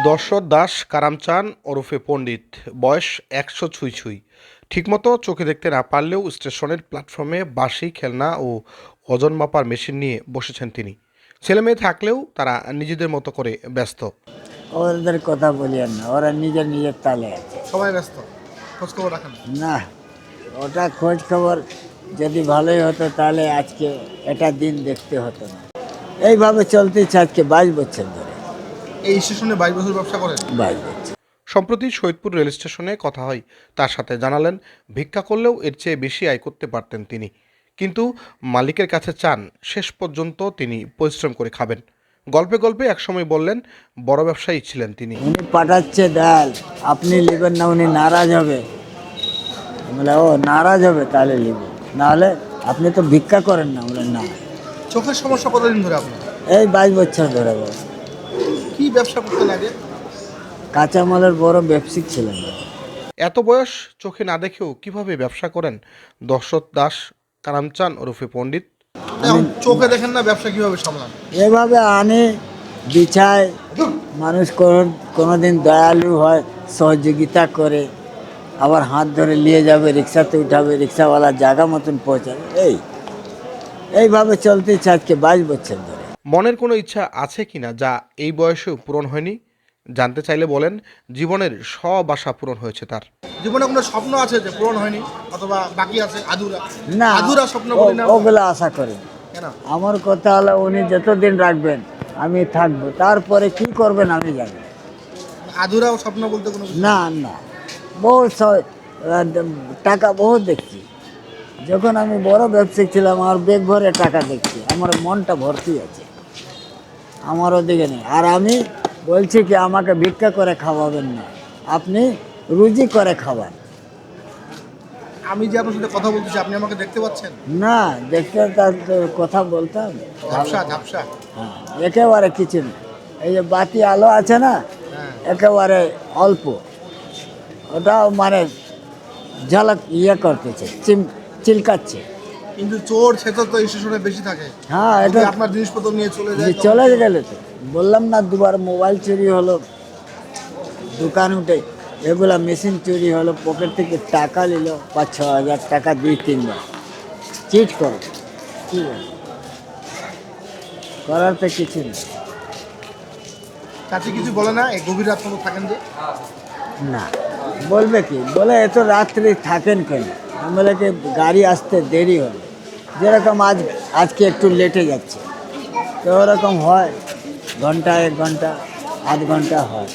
দর্শন দাস কারামচান ওরফে পণ্ডিত, বয়স ১০০ ছুঁই ছুঁই। ঠিকমতো চোখে দেখতে না পারলেও স্টেশনের প্ল্যাটফর্মে বাঁশি, খেলনা ও ওজন মাপার মেশিন নিয়ে বসেছেন তিনি। ছেলেমেয়ে থাকলেও তারা নিজেদের মতো করে ব্যস্ত। ওদের কথা বলিয়েন না, ওরা নিজের নিজের তালে আছে। সবাই ব্যস্ত, খোঁজখবর রাখেন। না, ওটা খোঁজ খবর যদি ভালোই হতো তাহলে আজকে এটা দিন দেখতে হতো না। এইভাবে চলতেছে আজকে 22 বছর ধরে। এই স্টেশনে 22 বছর ব্যবসা করেন? 22 বছর। সম্প্রতি সৈয়দপুর রেল স্টেশনে কথা হয় তার সাথে, জানালেন ভিক্ষা করলেও এর চেয়ে বেশি আয় করতে পারতেন তিনি, কিন্তু মালিকের কাছে চান শেষ পর্যন্ত তিনি পরিশ্রম করে খাবেন। গল্পে গল্পে একসময় বললেন বড় ব্যবসায়ী ছিলেন তিনি। উনি পাঠাচ্ছে ডাল, আপনি নেবেন না, উনি নারাজ হবে। বলে ও নারাজ হবে তাহলে নেব, নাহলে আপনি তো ভিক্ষা করেন না। বলে না। চোখের সমস্যা কতদিন ধরে আপনার? এই 22 বছর ধরে বাবা। কি ব্যবসা করতে লাগে? কাঁচামালের বড় ব্যবসায়িক ছিলেন। এত বয়স চোখে না দেখেও কিভাবে ব্যবসা করেন দর্শন দাস কারামচান ওরফে পণ্ডিত? এখন চোখে দেখেন না, ব্যবসা কিভাবে সামলান? এভাবে আনে, বিছায়। মানুষ কোনোদিন দয়ালু হয়, সহযোগিতা করে, আবার হাত ধরে নিয়ে যাবে, রিক্সাতে উঠাবে, রিক্সাওয়ালা জায়গা মতন পৌঁছাবে। এইভাবে চলতেছে আজকে 22 বছর ধরে। মনের কোনো ইচ্ছা আছে কিনা যা এই বয়সেও পূরণ হয়নি? জানতে চাইলে বলেন জীবনের সব আশা পূরণ হয়েছে তার। জীবনে কোনো স্বপ্ন আছে যে পূরণ হয়নি অথবা বাকি আছে আধুরা? না, আধুরা স্বপ্ন বলি না? ওগুলো আশা করি। কেন? আমার কথা হলো উনি যতদিন রাখবেন আমি থাকবো, তারপরে কি করবেন আমি জানি আধুরা স্বপ্ন বলতে কোনো না। না, বহুত টাকা বহুত দেখছি। যখন আমি বড় ব্যবসায়ী ছিলাম আমার বেগ ভরে টাকা দেখছি, আমার মনটা ভর্তি আছে, আমার ওদিকে নেই। আর আমি বলছি কি আমাকে ভিক্ষা করে খাওয়াবেন না, আপনি রুজি করে খাওয়ান। আমি যে আপনার সাথে কথা বলতেছি আপনি আমাকে দেখতে পাচ্ছেন? না, দেখতে তার তো কথা বলতাম। ঝাপসা ঝাপসা। হ্যাঁ, একেবারে কিছু না। এই যে বাতি আলো আছে না, হ্যাঁ। একেবারে অল্প, ওটাও মানে ঝলক করতেছে, চিলকাচ্ছে। কিন্তু চোর ছেচর তো স্টেশনে বেশি থাকে। হ্যাঁ, এটা আপনার জিনিসপত্র নিয়ে চলে যায়। চলে গেলে তো বললাম না, দুবার মোবাইল চুরি হলো, দোকান উঠে এগুলা মেশিন চুরি হলো, পকেট থেকে টাকা নিল 5-6 হাজার টাকা 2-3 বার। চিট করো, কি বল, করার তো কিছু নেই। কাছে কিছু বলে না এই গভীর রাত পর্যন্ত থাকেন যে? না, বলবে কি, বলে এত রাত্রি থাকেন কেন? আমি বলে কি গাড়ি আসতে দেরি হলো, যেরকম আজকে একটু লেটে যাচ্ছে, তো ওরকম হয়, ঘন্টা 1 ঘন্টা আধ ঘন্টা হয়।